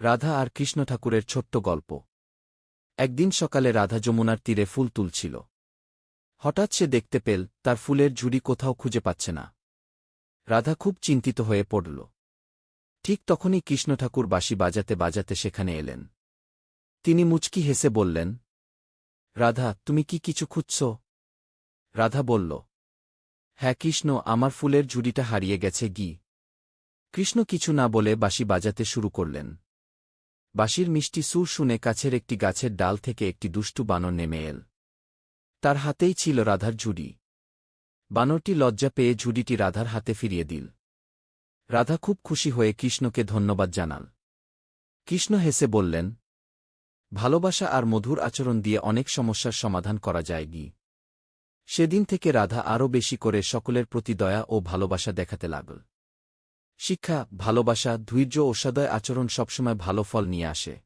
রাধা আর কৃষ্ণ ঠাকুরের ছোট্ট গল্প। একদিন সকালে রাধা যমুনার তীরে ফুল তুলছিল। হঠাৎ সে দেখতে পেল তার ফুলের ঝুড়ি কোথাও খুঁজে পাচ্ছে না। রাধা খুব চিন্তিত হয়ে পড়ল। ঠিক তখনই কৃষ্ণ ঠাকুর বাঁশি বাজাতে বাজাতে সেখানে এলেন। তিনি মুচকি হেসে বললেন, রাধা, তুমি কি কিছু খুঁজছ? রাধা বলল, হ্যাঁ কৃষ্ণ, আমার ফুলের ঝুড়িটা হারিয়ে গেছে গি। কৃষ্ণ কিছু না বলে বাঁশি বাজাতে শুরু করলেন। বাঁশির মিষ্টি সুর শুনে কাছের একটি গাছের ডাল থেকে একটি দুষ্টু বানর নেমে এল। তার হাতেই ছিল রাধার ঝুড়ি। বানরটি লজ্জা পেয়ে ঝুড়িটি রাধার হাতে ফিরিয়ে দিল। রাধা খুব খুশি হয়ে কৃষ্ণকে ধন্যবাদ জানাল। কৃষ্ণ হেসে বললেন, ভালোবাসা আর মধুর আচরণ দিয়ে অনেক সমস্যার সমাধান করা যায় গি। সেদিন থেকে রাধা আরও বেশি করে সকলের প্রতি দয়া ও ভালোবাসা দেখাতে লাগল। শিক্ষা, ভালোবাসা, ধৈর্য ও সদয় আচরণ সবসময় ভালো ফল নিয়ে আসে।